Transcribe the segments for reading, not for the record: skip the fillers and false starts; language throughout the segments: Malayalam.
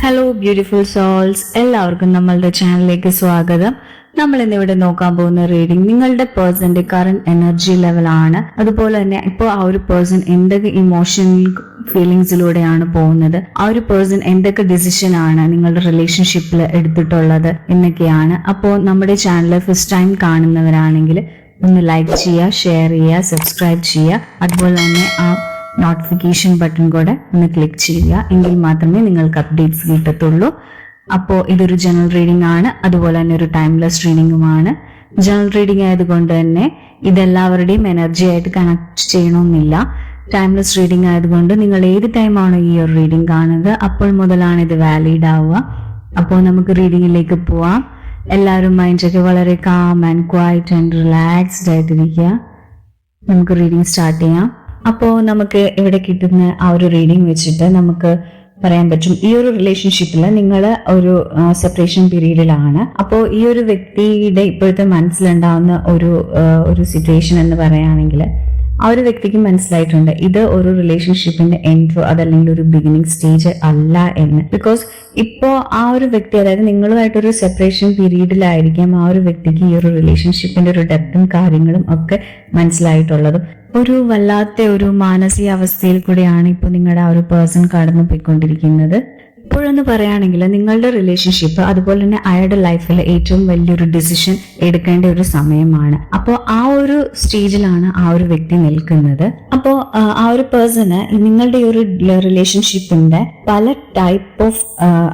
ഹലോ ബ്യൂട്ടിഫുൾ സോൾസ്, എല്ലാവർക്കും നമ്മളുടെ ചാനലിലേക്ക് സ്വാഗതം. നമ്മൾ ഇന്നിവിടെ നോക്കാൻ പോകുന്ന റീഡിംഗ് നിങ്ങളുടെ പേഴ്സന്റെ കറന്റ് എനർജി ലെവൽ ആണ്. അതുപോലെ തന്നെ ഇപ്പോൾ ആ ഒരു പേഴ്സൺ എന്തൊക്കെ ഇമോഷണൽ ഫീലിങ്സിലൂടെയാണ് പോകുന്നത്, ആ ഒരു പേഴ്സൺ എന്തൊക്കെ ഡിസിഷൻ ആണ് നിങ്ങളുടെ റിലേഷൻഷിപ്പിൽ എടുത്തിട്ടുള്ളത് എന്നൊക്കെയാണ്. അപ്പോൾ നമ്മുടെ ചാനൽ ഫസ്റ്റ് ടൈം കാണുന്നവരാണെങ്കിൽ ഒന്ന് ലൈക്ക് ചെയ്യുക, ഷെയർ ചെയ്യുക, സബ്സ്ക്രൈബ് ചെയ്യുക. അതുപോലെ തന്നെ ആ നോട്ടിഫിക്കേഷൻ ബട്ടൺ കൂടെ ഒന്ന് ക്ലിക്ക് ചെയ്യുക. എങ്കിൽ മാത്രമേ നിങ്ങൾക്ക് അപ്ഡേറ്റ്സ് കിട്ടത്തുള്ളൂ. അപ്പോൾ ഇതൊരു ജനറൽ റീഡിംഗ് ആണ്, അതുപോലെ തന്നെ ഒരു ടൈംലെസ് റീഡിംഗുമാണ്. ജനറൽ റീഡിംഗ് ആയതുകൊണ്ട് തന്നെ ഇതെല്ലാവരുടെയും എനർജി ആയിട്ട് കണക്ട് ചെയ്യണമെന്നില്ല. ടൈംലെസ് റീഡിംഗ് ആയതുകൊണ്ട് നിങ്ങൾ ഏത് ടൈമാണോ ഈ ഒരു റീഡിംഗ് കാണുന്നത് അപ്പോൾ മുതലാണ് ഇത് വാലിഡ് ആവുക. അപ്പോൾ നമുക്ക് റീഡിങ്ങിലേക്ക് പോവാം. എല്ലാവരും മൈൻഡൊക്കെ വളരെ calm and quiet and relaxed ആയിട്ടിരിക്കുക. നമുക്ക് റീഡിംഗ് സ്റ്റാർട്ട് ചെയ്യാം. അപ്പോൾ നമുക്ക് ഇവിടെ കിട്ടുന്ന ആ ഒരു റീഡിംഗ് വെച്ചിട്ട് നമുക്ക് പറയാൻ പറ്റും, ഈ ഒരു റിലേഷൻഷിപ്പിൽ നിങ്ങൾ ഒരു സെപ്പറേഷൻ പീരീഡിലാണ്. അപ്പോൾ ഈ ഒരു വ്യക്തിയുടെ ഇപ്പോഴത്തെ മനസ്സിലുണ്ടാവുന്ന ഒരു സിറ്റുവേഷൻ എന്ന് പറയുകയാണെങ്കിൽ ആ ഒരു വ്യക്തിക്ക് മനസ്സിലായിട്ടുണ്ട് ഇത് ഒരു റിലേഷൻഷിപ്പിന്റെ എൻട്രോ അതല്ലെങ്കിൽ ഒരു ബിഗിനിങ് സ്റ്റേജ് അല്ല എന്ന്. ബിക്കോസ് ഇപ്പോൾ ആ ഒരു വ്യക്തി, അതായത് നിങ്ങളുമായിട്ടൊരു സെപ്പറേഷൻ പീരീഡിലായിരിക്കാം ആ ഒരു വ്യക്തിക്ക് ഈ ഒരു റിലേഷൻഷിപ്പിന്റെ ഒരു ഡെപ്തും കാര്യങ്ങളും ഒക്കെ മനസ്സിലായിട്ടുള്ളതും ഒരു വല്ലാത്ത ഒരു മാനസികാവസ്ഥയിൽ കൂടെയാണ് ഇപ്പോൾ നിങ്ങളുടെ ആ ഒരു പേഴ്സൺ കടന്നു പോയിക്കൊണ്ടിരിക്കുന്നത്. ഇപ്പോഴെന്ന് പറയുകയാണെങ്കിൽ നിങ്ങളുടെ റിലേഷൻഷിപ്പ് അതുപോലെ തന്നെ അയാളുടെ ലൈഫിൽ ഏറ്റവും വലിയൊരു ഡിസിഷൻ എടുക്കേണ്ട ഒരു സമയമാണ്. അപ്പോൾ ആ ഒരു സ്റ്റേജിലാണ് ആ ഒരു വ്യക്തി നിൽക്കുന്നത്. അപ്പോൾ ആ ഒരു പേഴ്സണ് നിങ്ങളുടെ ഈ ഒരു റിലേഷൻഷിപ്പിന്റെ പല ടൈപ്പ് ഓഫ്,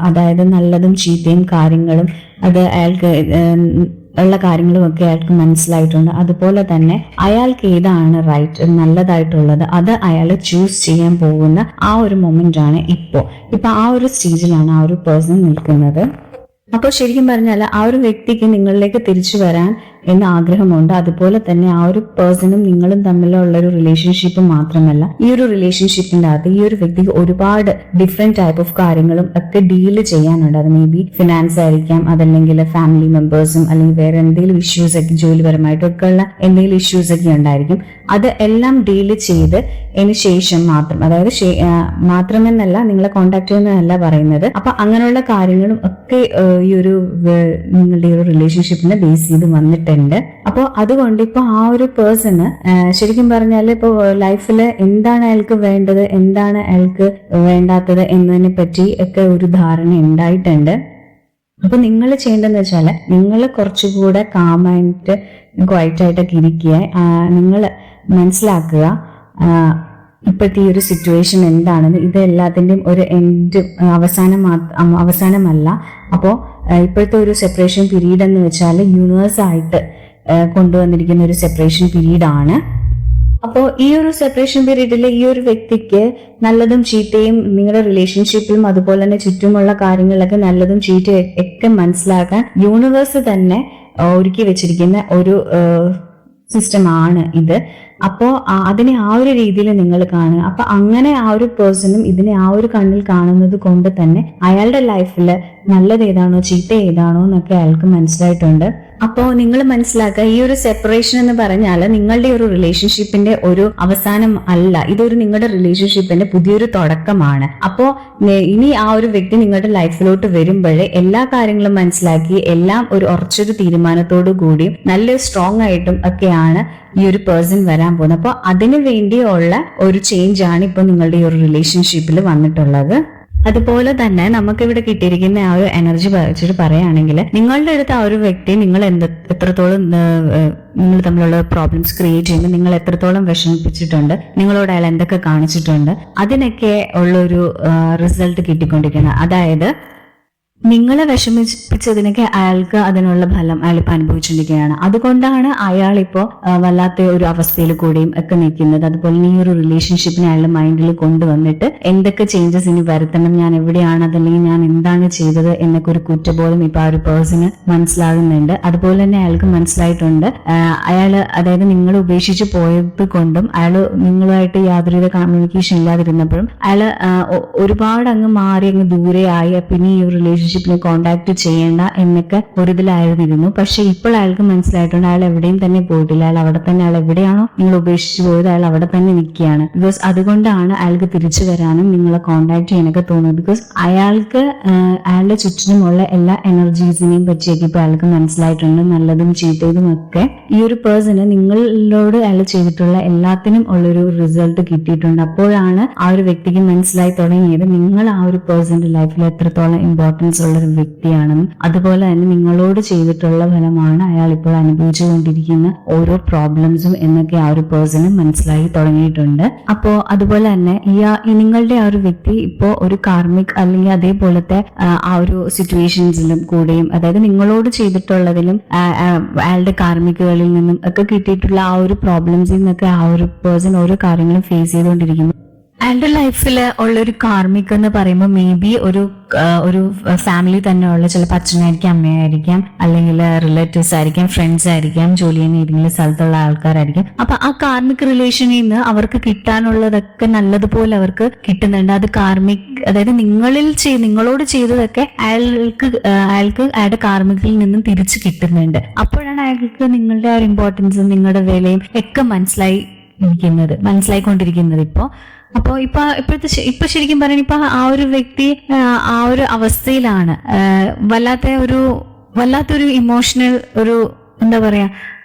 അതായത് നല്ലതും ചീത്തയും കാര്യങ്ങളും അത് അയാൾക്ക് ഉള്ള കാര്യങ്ങളും ഒക്കെ അയാൾക്ക് മനസ്സിലായിട്ടുണ്ട്. അതുപോലെ തന്നെ അയാൾക്ക് ഏതാണ് റൈറ്റ് നല്ലതായിട്ടുള്ളത് അത് അയാൾ ചൂസ് ചെയ്യാൻ പോകുന്ന ആ ഒരു മൊമെന്റ് ആണ് ഇപ്പോ ആ ഒരു സ്റ്റേജിലാണ് ആ ഒരു പേഴ്സൺ നിൽക്കുന്നത്. അപ്പോൾ ശരിക്കും പറഞ്ഞാൽ ആ ഒരു വ്യക്തിക്ക് നിങ്ങളിലേക്ക് തിരിച്ചു വരാൻ എന്ന് ആഗ്രഹമുണ്ട്. അതുപോലെ തന്നെ ആ ഒരു പേഴ്സണും നിങ്ങളും തമ്മിലുള്ള ഒരു റിലേഷൻഷിപ്പ് മാത്രമല്ല, ഈ ഒരു റിലേഷൻഷിപ്പിന്റെ അകത്ത് ഈ ഒരു വ്യക്തിക്ക് ഒരുപാട് ഡിഫറെന്റ് ടൈപ്പ് ഓഫ് കാര്യങ്ങളും ഒക്കെ ഡീല് ചെയ്യാനുണ്ട്. അത് മേ ബി ഫിനാൻസ് ആയിരിക്കാം, അതല്ലെങ്കിൽ ഫാമിലി മെമ്പേഴ്സും, അല്ലെങ്കിൽ വേറെ എന്തെങ്കിലും ഇഷ്യൂസ് ഒക്കെ ജോലിപരമായിട്ടൊക്കെ ഉള്ള എന്തെങ്കിലും ഇഷ്യൂസ് ഒക്കെ ഉണ്ടായിരിക്കും. അത് എല്ലാം ഡീല് ചെയ്ത് അതിന് ശേഷം മാത്രം, അതായത് മാത്രമെന്നല്ല നിങ്ങളെ കോണ്ടാക്ട് ചെയ്യുന്നതല്ല പറയുന്നത്. അപ്പൊ അങ്ങനെയുള്ള കാര്യങ്ങളും ഒക്കെ ഈ ഒരു നിങ്ങളുടെ ഈ ഒരു റിലേഷൻഷിപ്പിനെ ബേസ് ചെയ്ത് വന്നിട്ടുണ്ട്. അപ്പോൾ അതുകൊണ്ട് ഇപ്പൊ ആ ഒരു പേഴ്സണ് ശരിക്കും പറഞ്ഞാൽ ഇപ്പൊ ലൈഫിൽ എന്താണ് അയാൾക്ക് വേണ്ടത്, എന്താണ് അയാൾക്ക് വേണ്ടാത്തത് എന്നതിനെ പറ്റി ഒക്കെ ഒരു ധാരണ ഉണ്ടായിട്ടുണ്ട്. അപ്പൊ നിങ്ങൾ ചെയ്യേണ്ടതെന്ന് വെച്ചാല് നിങ്ങൾ കുറച്ചുകൂടെ കാമായിട്ട് ക്വൈറ്റ് ആയിട്ടൊക്കെ ഇരിക്കുക. നിങ്ങൾ മനസ്സിലാക്കുക ഇപ്പോഴത്തെ ഈ ഒരു സിറ്റുവേഷൻ എന്താണെന്ന്. ഇത് എല്ലാത്തിന്റെയും ഒരു എൻഡ് അവസാനമല്ല. അപ്പോൾ ഇപ്പോഴത്തെ ഒരു സെപ്പറേഷൻ പീരീഡ് എന്ന് വെച്ചാൽ യൂണിവേഴ്സ് ആയിട്ട് കൊണ്ടുവന്നിരിക്കുന്ന ഒരു സെപ്പറേഷൻ പീരീഡ് ആണ്. അപ്പോൾ ഈ ഒരു സെപ്പറേഷൻ പീരീഡിൽ ഈ ഒരു വ്യക്തിക്ക് നല്ലതും ചീത്തയും നിങ്ങളുടെ റിലേഷൻഷിപ്പിലും അതുപോലെ തന്നെ ചുറ്റുമുള്ള കാര്യങ്ങളിലൊക്കെ നല്ലതും ചീത്തയും ഒക്കെ മനസ്സിലാക്കാൻ യൂണിവേഴ്സ് തന്നെ ഒരുക്കി വെച്ചിരിക്കുന്ന ഒരു സിസ്റ്റം ആണ് ഇത്. അപ്പോൾ അതിനെ ആ ഒരു രീതിയിൽ നിങ്ങൾ കാണുക. അപ്പൊ അങ്ങനെ ആ ഒരു പേഴ്സണും ഇതിനെ ആ ഒരു കണ്ണിൽ കാണുന്നത് കൊണ്ട് തന്നെ അയാളുടെ ലൈഫിൽ നല്ലത് ഏതാണോ ചീത്ത ഏതാണോ എന്നൊക്കെ അയാൾക്ക് മനസ്സിലായിട്ടുണ്ട്. അപ്പോൾ നിങ്ങൾ മനസ്സിലാക്കുക, ഈ ഒരു സെപ്പറേഷൻ എന്ന് പറഞ്ഞാൽ നിങ്ങളുടെ ഒരു റിലേഷൻഷിപ്പിന്റെ ഒരു അവസാനം അല്ല, ഇതൊരു നിങ്ങളുടെ റിലേഷൻഷിപ്പിന്റെ പുതിയൊരു തുടക്കമാണ്. അപ്പോൾ ഇനി ആ ഒരു വ്യക്തി നിങ്ങളുടെ ലൈഫിലോട്ട് വരുമ്പോഴേ എല്ലാ കാര്യങ്ങളും മനസ്സിലാക്കി എല്ലാം ഒരു ഉറച്ചൊരു തീരുമാനത്തോടു കൂടിയും നല്ല സ്ട്രോങ് ആയിട്ടും ഒക്കെയാണ് ഈ ഒരു പേഴ്സൺ വരാൻ പോകുന്നത്. അപ്പോൾ അതിനു വേണ്ടിയുള്ള ഒരു ചേഞ്ച് ആണ് ഇപ്പൊ നിങ്ങളുടെ ഈ ഒരു റിലേഷൻഷിപ്പിൽ വന്നിട്ടുള്ളത്. അതുപോലെ തന്നെ നമുക്ക് ഇവിടെ കിട്ടിയിരിക്കുന്ന ആ ഒരു എനർജി വെച്ചിട്ട് പറയുകയാണെങ്കിൽ നിങ്ങളുടെ അടുത്ത് ആ ഒരു വ്യക്തി നിങ്ങൾ എത്രത്തോളം നിങ്ങൾ തമ്മിലുള്ള പ്രോബ്ലംസ് ക്രിയേറ്റ് ചെയ്യുമ്പോൾ നിങ്ങൾ എത്രത്തോളം വിഷമിപ്പിച്ചിട്ടുണ്ട്, നിങ്ങളോട് അയാൾ എന്തൊക്കെ കാണിച്ചിട്ടുണ്ട്, അതിനൊക്കെ ഉള്ളൊരു റിസൾട്ട് കിട്ടിക്കൊണ്ടിരിക്കുന്നത്. അതായത് നിങ്ങളെ വിഷമിപ്പിച്ചതിനൊക്കെ അയാൾക്ക് അതിനുള്ള ഫലം അയാളിപ്പോൾ അനുഭവിച്ചുകൊണ്ടിരിക്കുകയാണ്. അതുകൊണ്ടാണ് അയാളിപ്പോ വല്ലാത്ത ഒരു അവസ്ഥയിൽ കൂടെയും ഒക്കെ നിൽക്കുന്നത്. അതുപോലെ ഈ ഒരു റിലേഷൻഷിപ്പിനെ അയാളുടെ മൈൻഡിൽ കൊണ്ടുവന്നിട്ട് എന്തൊക്കെ ചേഞ്ചസ് ഇനി വരുത്തണം, ഞാൻ എവിടെയാണ്, അതല്ലെങ്കിൽ ഞാൻ എന്താണ് ചെയ്തത് എന്നൊക്കെ ഒരു കുറ്റബോധം ഇപ്പൊ ആ ഒരു പേഴ്സണ് മനസ്സിലാകുന്നുണ്ട്. അതുപോലെ തന്നെ അയാൾക്ക് മനസ്സിലായിട്ടുണ്ട് അയാള്, അതായത് നിങ്ങൾ ഉപേക്ഷിച്ച് പോയത് കൊണ്ടും അയാള് നിങ്ങളുമായിട്ട് യാതൊരുവിധ കമ്മ്യൂണിക്കേഷൻ ഇല്ലാതിരുന്നപ്പോഴും അയാള് ഒരുപാട് അങ്ങ് മാറി അങ്ങ് ദൂരെയായി, പിന്നെ ഈ ഒരു റിലേഷൻഷിപ്പിനെ കോണ്ടാക്ട് ചെയ്യേണ്ട എന്നൊക്കെ ഒരിതിലായിരുന്നു. പക്ഷെ ഇപ്പോൾ അയാൾക്ക് മനസ്സിലായിട്ടുണ്ട് അയാൾ എവിടെയും തന്നെ പോയിട്ടില്ല. അയാൾ അവിടെ തന്നെ, അയാൾ എവിടെയാണോ നിങ്ങൾ ഉപേക്ഷിച്ച് പോയത് അയാൾ അവിടെ തന്നെ നിൽക്കുകയാണ്. ബിക്കോസ് അതുകൊണ്ടാണ് അയാൾക്ക് തിരിച്ചു വരാനും നിങ്ങളെ കോണ്ടാക്ട് ചെയ്യാനൊക്കെ തോന്നുന്നത്. ബിക്കോസ് അയാൾക്ക് അയാളുടെ ചുറ്റിനുമുള്ള എല്ലാ എനർജീസിനെയും പറ്റിയൊക്കെ ഇപ്പൊ അയാൾക്ക് മനസ്സിലായിട്ടുണ്ട്, നല്ലതും ചീത്തതും ഒക്കെ. ഈ ഒരു പേഴ്സണ് നിങ്ങളോട് അയാൾ ചെയ്തിട്ടുള്ള എല്ലാത്തിനും ഉള്ളൊരു റിസൾട്ട് കിട്ടിയിട്ടുണ്ട്. അപ്പോഴാണ് ആ ഒരു വ്യക്തിക്ക് മനസ്സിലായി തുടങ്ങിയത് നിങ്ങൾ ആ ഒരു പേഴ്സന്റെ ലൈഫിൽ എത്രത്തോളം ഇമ്പോർട്ടൻസ് ഉള്ള ഒരു വ്യക്തിയാണെന്നും അതുപോലെ തന്നെ നിങ്ങളോട് ചെയ്തിട്ടുള്ള ഫലമാണ് അയാൾ ഇപ്പോൾ അനുഭവിച്ചുകൊണ്ടിരിക്കുന്ന ഓരോ പ്രോബ്ലംസും എന്നൊക്കെ ആ ഒരു പേഴ്സണ് മനസ്സിലായി തുടങ്ങിയിട്ടുണ്ട്. അപ്പോ അതുപോലെ തന്നെ നിങ്ങളുടെ ആ ഒരു വ്യക്തി ഇപ്പോ ഒരു കാർമിക് അല്ലെങ്കിൽ അതേപോലത്തെ ആ ഒരു സിറ്റുവേഷൻസിലും കൂടെയും, അതായത് നിങ്ങളോട് ചെയ്തിട്ടുള്ളതിലും അയാളുടെ കാർമിക്കുകളിൽ നിന്നും ഒക്കെ കിട്ടിയിട്ടുള്ള ആ ഒരു പ്രോബ്ലംസിൽ നിന്നൊക്കെ ആ ഒരു പേഴ്സൺ ഓരോ കാര്യങ്ങളും ഫേസ് ചെയ്തുകൊണ്ടിരിക്കുന്നു. അയാളുടെ ലൈഫിൽ ഉള്ള ഒരു കാർമിക് എന്ന് പറയുമ്പോൾ മേ ബി ഒരു ഫാമിലി തന്നെ ഉള്ള ചിലപ്പോൾ അച്ഛനായിരിക്കാം, അമ്മയായിരിക്കാം, അല്ലെങ്കിൽ റിലേറ്റീവ്സ് ആയിരിക്കാം, ഫ്രണ്ട്സ് ആയിരിക്കാം, ജോലി ചെയ്യുന്ന ഏതെങ്കിലും സ്ഥലത്തുള്ള ആൾക്കാരായിരിക്കും. അപ്പൊ ആ കാർമിക് റിലേഷനിൽ നിന്ന് അവർക്ക് കിട്ടാനുള്ളതൊക്കെ നല്ലതുപോലെ അവർക്ക് കിട്ടുന്നുണ്ട്. അത് കാർമിക്, അതായത് നിങ്ങളോട് ചെയ്തതൊക്കെ അയാൾക്ക് അയാളുടെ കാർമിക്കിൽ നിന്നും തിരിച്ചു കിട്ടുന്നുണ്ട്. അപ്പോഴാണ് അയാൾക്ക് നിങ്ങളുടെ ആ ഒരു ഇമ്പോർട്ടൻസും നിങ്ങളുടെ വിലയും ഒക്കെ മനസ്സിലായിക്കൊണ്ടിരിക്കുന്നത് ഇപ്പോ. അപ്പോ ഇപ്പൊ ശരിക്കും പറയാൻ ഇപ്പൊ ആ ഒരു വ്യക്തി ആ ഒരു അവസ്ഥയിലാണ്. വല്ലാത്തൊരു ഇമോഷണൽ ഒരു എന്താ പറയാ,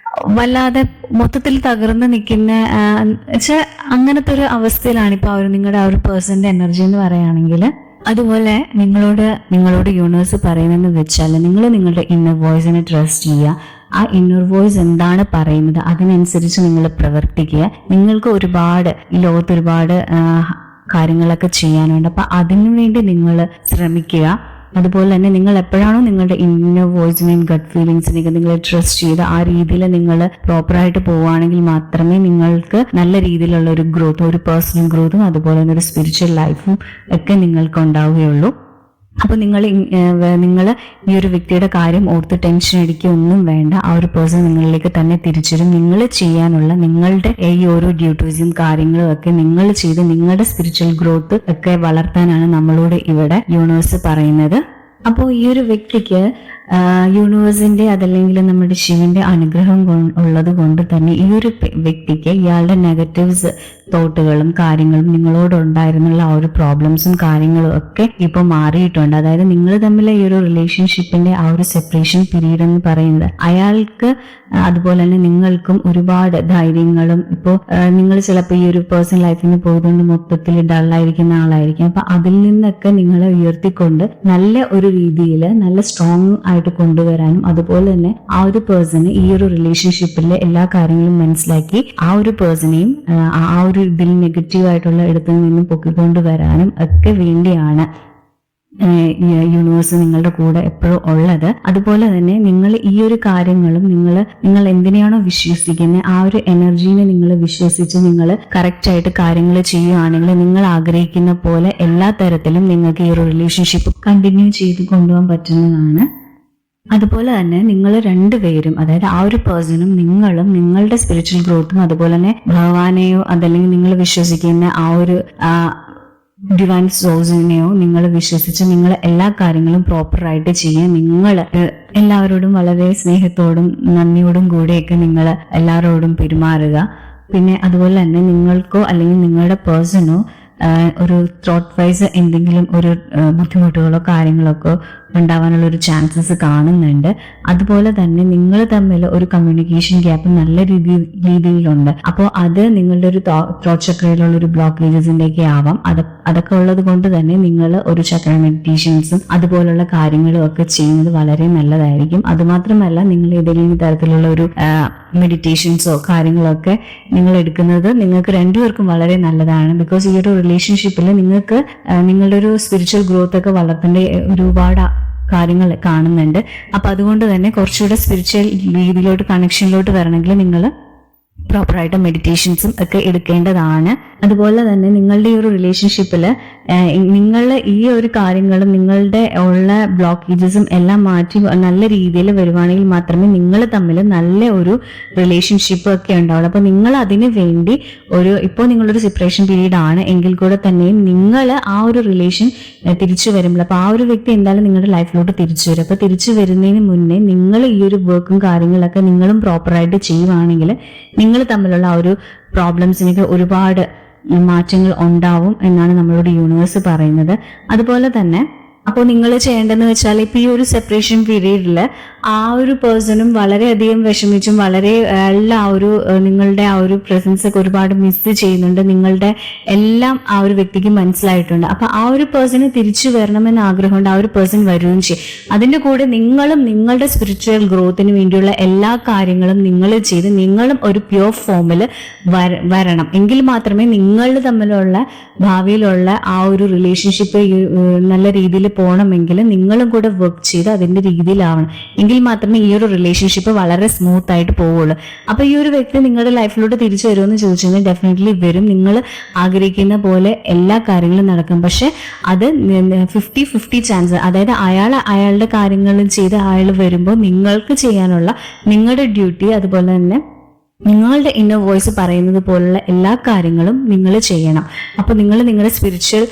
വല്ലാതെ മൊത്തത്തിൽ തകർന്ന് നിൽക്കുന്ന അങ്ങനത്തെ ഒരു അവസ്ഥയിലാണ് ഇപ്പൊ നിങ്ങളുടെ ആ ഒരു പേഴ്സന്റെ എനർജി എന്ന് പറയുകയാണെങ്കിൽ. അതുപോലെ നിങ്ങളോട് യൂണിവേഴ്സ് പറയുന്നതെന്ന് വെച്ചാൽ നിങ്ങൾ നിങ്ങളുടെ ഇന്നർ വോയിസിനെ ട്രസ്റ്റ് ചെയ്യുക. ആ ഇന്നർ വോയിസ് എന്താണ് പറയുന്നത് അതിനനുസരിച്ച് നിങ്ങൾ പ്രവർത്തിക്കുക. നിങ്ങൾക്ക് ഈ ലോകത്ത് ഒരുപാട് കാര്യങ്ങളൊക്കെ ചെയ്യാനുണ്ട്. അപ്പൊ അതിനു വേണ്ടി നിങ്ങൾ ശ്രമിക്കുക. അതുപോലെ തന്നെ നിങ്ങൾ എപ്പോഴാണോ നിങ്ങളുടെ ഇന്നർ വോയിസിനെയും ഗട്ട് ഫീലിങ്സിനെയൊക്കെ നിങ്ങൾ ട്രസ്റ്റ് ചെയ്ത് ആ രീതിയിൽ നിങ്ങൾ പ്രോപ്പറായിട്ട് പോവുകയാണെങ്കിൽ മാത്രമേ നിങ്ങൾക്ക് നല്ല രീതിയിലുള്ള ഒരു ഗ്രോത്തും, ഒരു പേഴ്സണൽ ഗ്രോത്തും അതുപോലെ തന്നെ ഒരു സ്പിരിച്വൽ ലൈഫും ഒക്കെ നിങ്ങൾക്ക് ഉണ്ടാവുകയുള്ളൂ. അപ്പൊ നിങ്ങൾ ഈ ഒരു വ്യക്തിയുടെ കാര്യം ഓർത്ത് ടെൻഷൻ അടിക്കുകയൊന്നും വേണ്ട. ആ ഒരു പേഴ്സൺ നിങ്ങളിലേക്ക് തന്നെ തിരിച്ചുവരും. നിങ്ങൾ ചെയ്യാനുള്ള നിങ്ങളുടെ ഈ ഓരോ ഡ്യൂട്ടീസും കാര്യങ്ങളും ഒക്കെ നിങ്ങൾ ചെയ്ത് നിങ്ങളുടെ സ്പിരിച്വൽ ഗ്രോത്ത് ഒക്കെ വളർത്താനാണ് നമ്മളോട് ഇവിടെ യൂണിവേഴ്സ് പറയുന്നത്. അപ്പോൾ ഈ ഒരു വ്യക്തിക്ക് യൂണിവേഴ്സിന്റെ അതല്ലെങ്കിൽ നമ്മുടെ ശിവന്റെ അനുഗ്രഹം ഉള്ളത് കൊണ്ട് തന്നെ ഈ ഒരു വ്യക്തിക്ക് ഇയാളുടെ നെഗറ്റീവ്സ് തോട്ടുകളും കാര്യങ്ങളും നിങ്ങളോടുണ്ടായിരുന്നുള്ള ആ ഒരു പ്രോബ്ലംസും കാര്യങ്ങളും ഒക്കെ ഇപ്പൊ മാറിയിട്ടുണ്ട്. അതായത് നിങ്ങൾ തമ്മിൽ ഈ ഒരു റിലേഷൻഷിപ്പിന്റെ ആ ഒരു സെപ്പറേഷൻ പീരീഡ് എന്ന് പറയുന്നത് അയാൾക്ക് അതുപോലെ തന്നെ നിങ്ങൾക്കും ഒരുപാട് ധൈര്യങ്ങളും, ഇപ്പോ നിങ്ങൾ ചിലപ്പോൾ ഈ ഒരു പേഴ്സണൽ ലൈഫിൽ നിന്ന് പോയതുകൊണ്ട് മൊത്തത്തിൽ ഡള്ളായിരിക്കുന്ന ആളായിരിക്കും. അപ്പൊ അതിൽ നിന്നൊക്കെ നിങ്ങളെ ഉയർത്തിക്കൊണ്ട് നല്ല ഒരു രീതിയിൽ നല്ല സ്ട്രോങ് ആയിട്ട് കൊണ്ടുവരാനും അതുപോലെ തന്നെ ആ ഒരു പേഴ്സണ് ഈ ഒരു റിലേഷൻഷിപ്പിലെ എല്ലാ കാര്യങ്ങളും മനസ്സിലാക്കി ആ ഒരു പേഴ്സണെയും ആ ഒരു ഇതിൽ നെഗറ്റീവ് ആയിട്ടുള്ള ഇടത്തിൽ നിന്നും പൊക്കിക്കൊണ്ടുവരാനും ഒക്കെ വേണ്ടിയാണ് യൂണിവേഴ്സ് നിങ്ങളുടെ കൂടെ എപ്പോഴും ഉള്ളത്. അതുപോലെ തന്നെ നിങ്ങൾ ഈ ഒരു കാര്യങ്ങളും നിങ്ങൾ എന്തിനെയാണോ വിശ്വസിക്കുന്നത് ആ ഒരു എനർജീനെ നിങ്ങൾ വിശ്വസിച്ച് നിങ്ങൾ കറക്റ്റ് ആയിട്ട് കാര്യങ്ങൾ ചെയ്യുകയാണെങ്കിൽ നിങ്ങൾ ആഗ്രഹിക്കുന്ന പോലെ എല്ലാ തരത്തിലും നിങ്ങൾക്ക് ഈ ഒരു റിലേഷൻഷിപ്പ് കണ്ടിന്യൂ ചെയ്ത് കൊണ്ടുപോകാൻ പറ്റുന്നതാണ്. അതുപോലെ തന്നെ നിങ്ങൾ രണ്ടുപേരും, അതായത് ആ ഒരു പേഴ്സണും നിങ്ങളും നിങ്ങളുടെ സ്പിരിച്വൽ ഗ്രോത്തും അതുപോലെ തന്നെ ഭഗവാനെയോ അതല്ലെങ്കിൽ നിങ്ങൾ വിശ്വസിക്കുന്ന ആ ഒരു ഡിവൈൻ സോഴ്സിനെയോ നിങ്ങൾ വിശ്വസിച്ച് നിങ്ങൾ എല്ലാ കാര്യങ്ങളും പ്രോപ്പറായിട്ട് ചെയ്യുക. നിങ്ങൾ എല്ലാവരോടും വളരെ സ്നേഹത്തോടും നന്ദിയോടും കൂടെയൊക്കെ നിങ്ങൾ എല്ലാവരോടും പെരുമാറുക. പിന്നെ അതുപോലെ തന്നെ നിങ്ങൾക്കോ അല്ലെങ്കിൽ നിങ്ങളുടെ പേഴ്സണോ ഒരു തോട്ട് വൈസ് എന്തെങ്കിലും ഒരു ബുദ്ധിമുട്ടുകളോ കാര്യങ്ങളൊക്കെ ഉണ്ടാവാനുള്ള ഒരു ചാൻസസ് കാണുന്നുണ്ട്. അതുപോലെ തന്നെ നിങ്ങൾ തമ്മിൽ ഒരു കമ്മ്യൂണിക്കേഷൻ ഗ്യാപ്പ് നല്ല രീതിയിലുണ്ട്. അപ്പോൾ അത് നിങ്ങളുടെ ഒരു ത്രോട്ട് ചക്രയിലുള്ള ഒരു ബ്ലോക്കേജസിന്റെ ഒക്കെ ആവാം. അതൊക്കെ ഉള്ളത് കൊണ്ട് തന്നെ നിങ്ങൾ ഒരു ചക്ര മെഡിറ്റേഷൻസും അതുപോലുള്ള കാര്യങ്ങളും ഒക്കെ ചെയ്യുന്നത് വളരെ നല്ലതായിരിക്കും. അതുമാത്രമല്ല നിങ്ങൾ ഏതെങ്കിലും തരത്തിലുള്ള ഒരു മെഡിറ്റേഷൻസോ കാര്യങ്ങളൊക്കെ നിങ്ങൾ എടുക്കുന്നത് നിങ്ങൾക്ക് രണ്ടുപേർക്കും വളരെ നല്ലതാണ്. ബിക്കോസ് ഈ ഒരു റിലേഷൻഷിപ്പിൽ നിങ്ങൾക്ക് നിങ്ങളുടെ ഒരു സ്പിരിച്വൽ ഗ്രോത്ത് ഒക്കെ വളർത്തേണ്ട ഒരുപാട് കാര്യങ്ങൾ കാണുന്നുണ്ട്. അപ്പൊ അതുകൊണ്ട് തന്നെ കുറച്ചുകൂടെ സ്പിരിച്വൽ രീതിയിലോട്ട് കണക്ഷനിലോട്ട് വരണമെങ്കിൽ നിങ്ങൾ പ്രോപ്പറായിട്ട് മെഡിറ്റേഷൻസും ഒക്കെ എടുക്കേണ്ടതാണ്. അതുപോലെ തന്നെ നിങ്ങളുടെ ഈ ഒരു റിലേഷൻഷിപ്പിൽ നിങ്ങൾ ഈ ഒരു കാര്യങ്ങളും നിങ്ങളുടെ ഉള്ള ബ്ലോക്കേജസും എല്ലാം മാറ്റി നല്ല രീതിയിൽ വരുവാണെങ്കിൽ മാത്രമേ നിങ്ങൾ തമ്മിൽ നല്ല ഒരു റിലേഷൻഷിപ്പ് ഒക്കെ ഉണ്ടാവുള്ളൂ. അപ്പൊ നിങ്ങൾ അതിന് വേണ്ടി ഇപ്പോൾ നിങ്ങളൊരു സെപ്പറേഷൻ പീരീഡ് ആണ് എങ്കിൽ കൂടെ തന്നെയും നിങ്ങൾ ആ ഒരു റിലേഷൻ തിരിച്ചു വരുമ്പോൾ അപ്പൊ ആ ഒരു വ്യക്തി എന്തായാലും നിങ്ങളുടെ ലൈഫിലോട്ട് തിരിച്ചു വരും. അപ്പൊ തിരിച്ചു വരുന്നതിന് മുന്നേ നിങ്ങൾ ഈ ഒരു വർക്കും കാര്യങ്ങളൊക്കെ നിങ്ങളും പ്രോപ്പറായിട്ട് ചെയ്യുവാണെങ്കിൽ നിങ്ങൾ തമ്മിലുള്ള ആ ഒരു പ്രോബ്ലംസിനൊക്കെ ഒരുപാട് മാറ്റങ്ങൾ ഉണ്ടാവും എന്നാണ് നമ്മളോട് യൂണിവേഴ്സ് പറയുന്നത്. അതുപോലെ തന്നെ അപ്പോൾ നിങ്ങൾ ചെയ്യേണ്ടതെന്ന് വെച്ചാൽ ഇപ്പൊ ഈ ഒരു സെപ്പറേഷൻ പീരീഡിൽ ആ ഒരു പേഴ്സണും വളരെയധികം വിഷമിച്ചും വളരെ എല്ലാ ഒരു നിങ്ങളുടെ ആ ഒരു പ്രസൻസ് ഒക്കെ ഒരുപാട് മിസ് ചെയ്യുന്നുണ്ട്. നിങ്ങളുടെ എല്ലാം ആ ഒരു വ്യക്തിക്ക് മനസ്സിലായിട്ടുണ്ട്. അപ്പൊ ആ ഒരു പേഴ്സണ് തിരിച്ചു വരണമെന്ന് ആഗ്രഹമുണ്ട്. ആ ഒരു പേഴ്സൺ വരികയും ചെയ്യും. അതിന്റെ കൂടെ നിങ്ങളും നിങ്ങളുടെ സ്പിരിച്വൽ ഗ്രോത്തിന് വേണ്ടിയുള്ള എല്ലാ കാര്യങ്ങളും നിങ്ങൾ ചെയ്ത് നിങ്ങളും ഒരു പ്യൂർ ഫോമിൽ വരണം. എങ്കിൽ മാത്രമേ നിങ്ങൾ തമ്മിലുള്ള ഭാവിയിലുള്ള ആ ഒരു റിലേഷൻഷിപ്പ് നല്ല രീതിയിൽ പോകണമെങ്കിൽ നിങ്ങളും കൂടെ വർക്ക് ചെയ്ത് അതിന്റെ രീതിയിലാവണം. എങ്കിൽ മാത്രമേ ഈ ഒരു റിലേഷൻഷിപ്പ് വളരെ സ്മൂത്ത് ആയിട്ട് പോവുള്ളൂ. അപ്പൊ ഈ ഒരു വ്യക്തി നിങ്ങളുടെ ലൈഫിലോട്ട് തിരിച്ചു വരുമെന്ന് ചോദിച്ചു കഴിഞ്ഞാൽ ഡെഫിനറ്റ്ലി വരും. നിങ്ങൾ ആഗ്രഹിക്കുന്ന പോലെ എല്ലാ കാര്യങ്ങളും നടക്കും. പക്ഷെ അത് 50-50 ചാൻസ്, അതായത് അയാളുടെ കാര്യങ്ങളും ചെയ്ത് അയാൾ വരുമ്പോൾ നിങ്ങൾക്ക് ചെയ്യാനുള്ള നിങ്ങളുടെ ഡ്യൂട്ടി, അതുപോലെ തന്നെ നിങ്ങളുടെ ഇന്നർ വോയിസ് പറയുന്നത് പോലുള്ള എല്ലാ കാര്യങ്ങളും നിങ്ങൾ ചെയ്യണം. അപ്പൊ നിങ്ങൾ നിങ്ങളുടെ സ്പിരിച്വൽ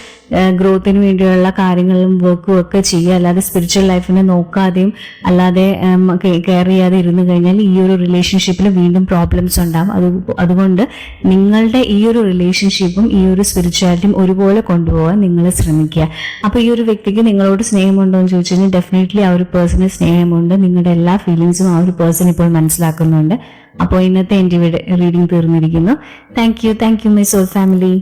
ഗ്രോത്തിന് വേണ്ടിയുള്ള കാര്യങ്ങളും വർക്കും ഒക്കെ ചെയ്യുക. അല്ലാതെ സ്പിരിച്വൽ ലൈഫിനെ നോക്കാതെയും അല്ലാതെ കെയർ ചെയ്യാതെ ഇരുന്ന് കഴിഞ്ഞാൽ ഈ ഒരു റിലേഷൻഷിപ്പിൽ വീണ്ടും പ്രോബ്ലംസ് ഉണ്ടാകും. അതുകൊണ്ട് നിങ്ങളുടെ ഈ ഒരു റിലേഷൻഷിപ്പും ഈ ഒരു സ്പിരിച്വാലിറ്റിയും ഒരുപോലെ കൊണ്ടുപോകാൻ നിങ്ങൾ ശ്രമിക്കുക. അപ്പൊ ഈ ഒരു വ്യക്തിക്ക് നിങ്ങളോട് സ്നേഹമുണ്ടോ എന്ന് ചോദിച്ചു കഴിഞ്ഞാൽ ഡെഫിനറ്റ്ലി ആ ഒരു പേഴ്സണ് സ്നേഹമുണ്ട്. നിങ്ങളുടെ എല്ലാ ഫീലിങ്സും ആ ഒരു പേഴ്സൺ ഇപ്പോൾ മനസ്സിലാക്കുന്നുണ്ട്. അപ്പോൾ ഇന്നത്തെ എൻ്റെ റീഡിംഗ് തീർന്നിരിക്കുന്നു. Thank you my soul family.